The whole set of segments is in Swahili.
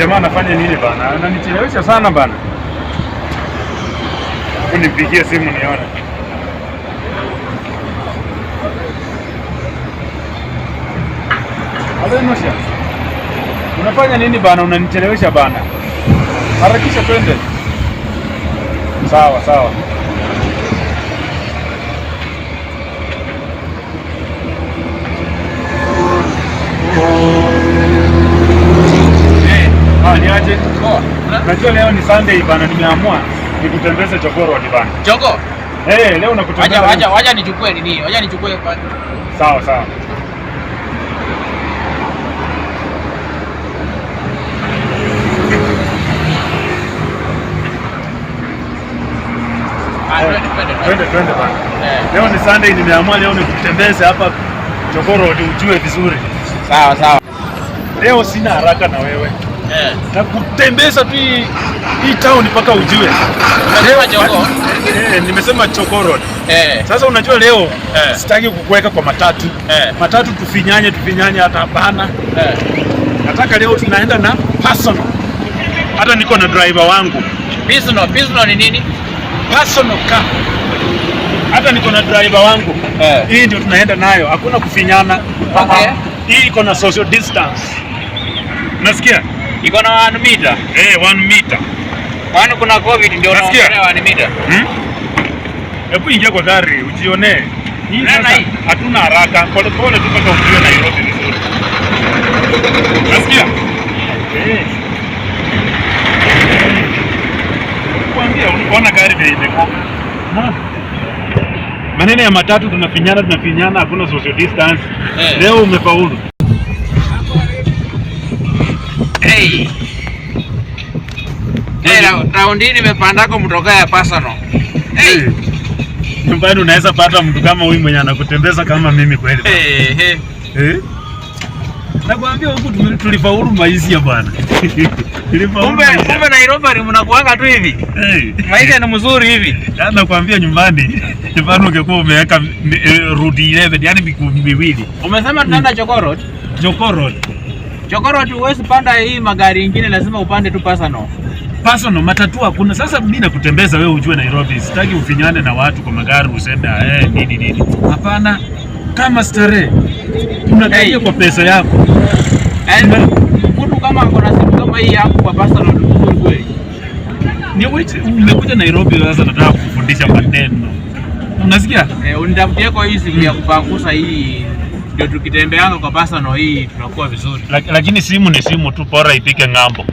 jamaa anafanya nini bana? Ananichelewesha sana bana. Unipigie simu nione. Alenosha. Unafanya nini bana? Unanichelewesha bana. Harakisha twende. Sawa sawa. Niaje? Najua leo ni Sunday bana, nimeamua nikutembeze Jogoo Road bana. Jogoo? Leo nakutembeza. Wacha nichukue nini? Wacha nichukue kwa. Sawa sawa. Twende bana. Leo ni Sunday, nimeamua leo nikutembeze hapa Jogoo Road ujue vizuri. Sawa sawa. Leo sina haraka na wewe. Na kutembeza tu hii town mpaka ujue. Unasema Jogoo? Nimesema Jogoo Road. Sasa unajua leo sitaki kukuweka kwa matatu. Matatu tufinyanye hata hapana. Nataka leo tunaenda na personal. Hata niko na driver wangu. Personal ni nini? Personal car. Hata niko na driver wangu. Hii ndio tunaenda nayo. Hakuna kufinyana. Okay. Hii iko na social distance. Unasikia? Iko na 1 meter. 1 meter. Kwani kuna COVID ndio unaongea 1 meter? Hebu ingia kwa gari ujione. Hii sasa hatuna haraka. Pole pole tu mpaka ujue Nairobi vizuri. Unasikia? Kuambia unaona gari vile imeko. Maneno ya matatu tunafinyana, hakuna social distance. Leo umefaulu. Raundi hii nimepandako mtoka ya personal. Nyumbani unaweza pata mtu kama huyu mwenye anakutembeza kama mimi kweli. Nakwambia huku tulifaulu maisha bwana. Kumbe Nairobi mnakuanga tu hivi. Maisha ni mzuri hivi. Nakwambia nyumbani ungekuwa umeweka rudi 11 yani miguu miwili. Umesema tunaenda Jogoo Road? Jogoo Road. Jogoo Road huwezi panda hii magari mengine, lazima upande tu personal. Personal matatu hakuna. Sasa mimi nakutembeza wewe ujue Nairobi. Sitaki ufinyane na watu kwa magari useme nini. Hapana. Kama starehe. Tunadai kwa pesa yako. Mtu kama ako na simu kama hii yako kwa personal nzuri kweli. Ni wewe umekuja Nairobi sasa nataka kufundisha maneno. Unasikia? Unitafutie kwa hii simu ya kupangusa hii. Ndio tukitembeanga kwa personal hii tunakuwa vizuri. Lakini simu ni simu tu, bora ipike ng'ambo.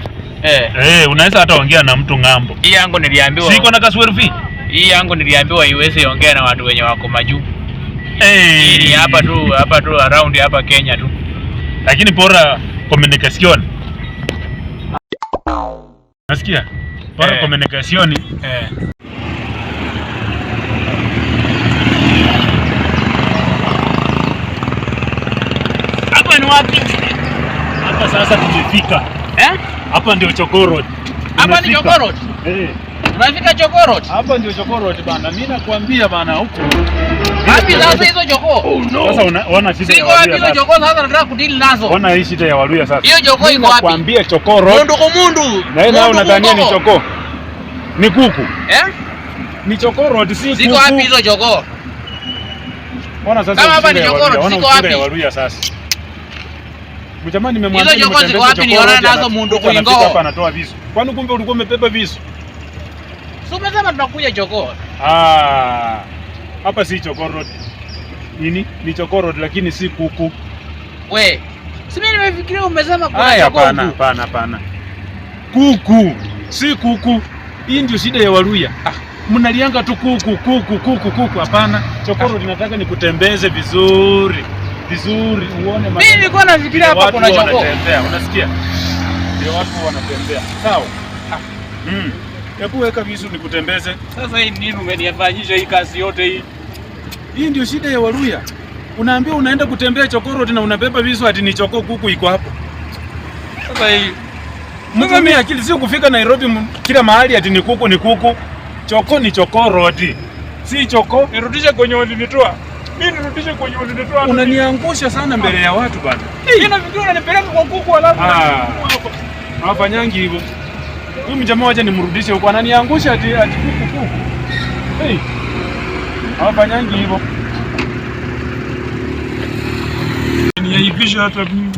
Unaweza hata ongea na mtu ng'ambo. Hii yangu niliambiwa. Siko na kaswerfi. Hii yangu niliambiwa iweze ongea na watu wenye wako majuu. Hii hapa tu around hapa Kenya tu. Lakini bora communication. Nasikia? Bora communication. Hapa ni wapi? Hapa sasa tumefika. Hapa ndio Jogoo Road. Hapa ni Jogoo Road? Unafika Jogoo Road? Hapa ndio Jogoo Road bana. Mimi nakwambia bana huko. Wapi sasa hizo Jogoo? Sasa unaona shida ya Waluya. Siko hizo Jogoo sasa nataka kudili nazo. Unaona hii shida ya Waluya sasa. Hiyo Jogoo iko wapi? Nakwambia Jogoo Road. Mundu. Na unadhania ni Jogoo? Ni kuku. Ni Jogoo Road si kuku. Siko wapi hizo Jogoo? Ona sasa. Kama hapa ni Jogoo Road siko wapi? Waluya sasa. Mjamani nimemwambia hizo Jogoo ziko wapi niona nazo mundu kuingo. Hapa anatoa visu. Kwani kumbe ulikuwa umebeba visu? Sio umesema tunakuja Jogoo. Hapa si Jogoo Road. Nini? Ni Jogoo Road lakini si kuku. We. Si mimi nimefikiria umesema kuna Jogoo. Hapana. Kuku. Si kuku. Hii ndio shida ya Waluya. Mnalianga tu kuku. Hapana. Jogoo Road nataka nikutembeze vizuri uone. Mimi nilikuwa nafikiria hapa kuna Jogoo. Unasikia? Ndio watu wanatembea. Sawa. Hebu weka visu nikutembeze. Sasa hii nini umenifanyisha hii kazi yote hii? Hii ndio shida ya Waluya. Unaambia unaenda kutembea Jogoo Road na unabeba visu ati ni Jogoo kuku iko hapo. Sasa hii mimi akili sio kufika Nairobi kila mahali ati ni kuku. Jogoo ni Jogoo Road. Si Jogoo. Nirudishe kwenye ulinitoa. Mimi nirudishe kwenye ulinitoa. Unaniangusha sana mbele ya watu bana. Mimi nafikiri unanipeleka kwa kuku alafu. Hawafanyangi hivyo. Huyu mjamaa wacha nimrudishe huko, ananiangusha ati kuku. Hey. Hawafanyangi hivyo. Niaibisha hata mimi.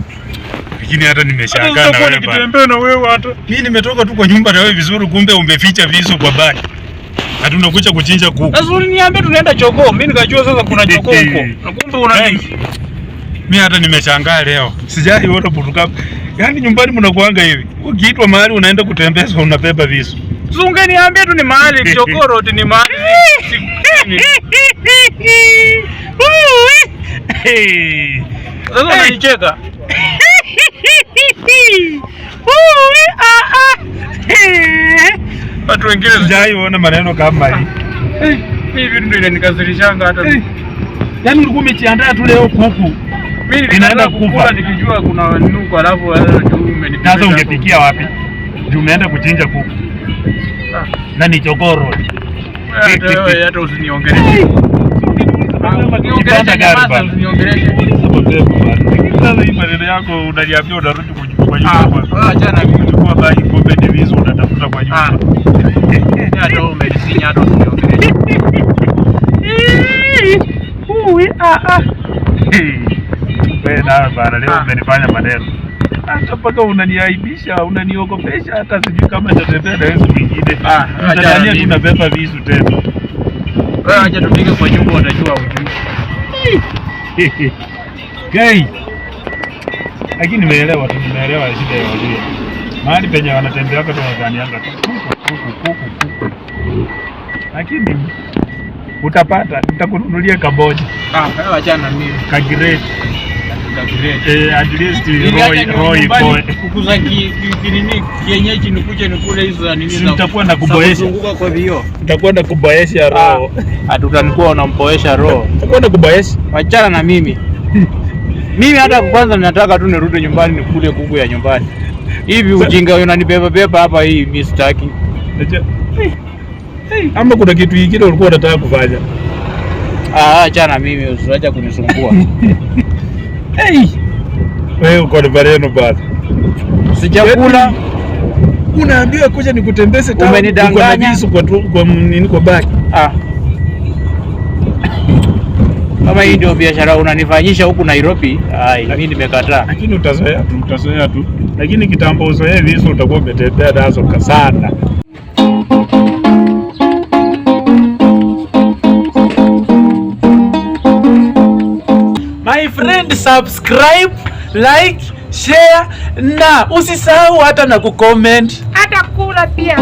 Lakini hata nimeshangaa na wewe. Nikitembea na wewe hata. Mimi nimetoka tu kwa nyumba na wewe vizuri, kumbe umeficha visu kwa baki. Hata unakuja kuchinja kuku. Sasa uliniambia tunaenda chokoo. Mimi nikajua sasa kuna chokoo huko. Na kumbe una nini? Mimi hata nimeshangaa leo. Sijai ona putuka. Yaani nyumbani mnakuanga hivi. Ukiitwa mahali unaenda kutembeza unabeba visu. Sasa ungeniambia tu ni mahali chokoro tu ni mahali. Sasa unanicheka. Watu wengine sijai ona maneno kama hii. Hivi ndio inanikasirishanga hata. Yaani ulikuwa umejiandaa tu leo kuku. Mimi ninaenda kukula nikijua kuna nuku alafu umenipigia. Sasa ungepikia wapi? Juu umeenda kuchinja kuku. Na ni chokoro. Hata usiniongeleshe. Ukiongelesha nyamaza usiniongeleshe. Sasa hii maneno yako unaniambia unarudi kwa nyumba. Jana kuchukua bagi kombe divizo unatafuta kwa nyumba. Hata umesinya hata usiniongeleshe. Wewe na bana leo umenifanya maneno. Hata mpaka unaniaibisha, unaniogopesha, hata sijui kama nitatembea na wewe mwingine. Utadhania tunabeba visu tena. Wewe acha tupige kwa nyumba utajua ujui. Gay. Lakini nimeelewa shida ya wazee. Mahali penye wanatembea kwa Tanzania kuku. Lakini utapata, nitakununulia kaboja. Wewe acha na mimi. Kagireti. At least Roy boy. Kukuza kinini kienyeji nikuje nikule hizo za nini za. Nitakuwa nakuboesha. Kuzunguka kwa vio. Nitakuwa nakuboesha roho. Hatutanikuwa unampoesha roho. Nitakuwa nakuboesha. Wachana na mimi. Mimi hata kwanza nataka tu nirudi nyumbani nikule kuku ya nyumbani. Hivi ujinga unanibeba hapa hii mimi sitaki. Ama kuna kitu kingine ulikuwa unataka kufanya? Achana mimi usiacha kunisumbua. Wewe uko na bareno bado. Sijakula. Unaambiwa kuja nikutembeze tao. Umenidanganya kwa nini kwa baki? Kama hii ndio biashara unanifanyisha huku Nairobi, mimi nimekataa. Lakini utazoea tu. Lakini kitambo uzoee visu utakuwa umetembea nazo sana. My friend, subscribe, like, share na usisahau hata na kucomment. Hata kula pia.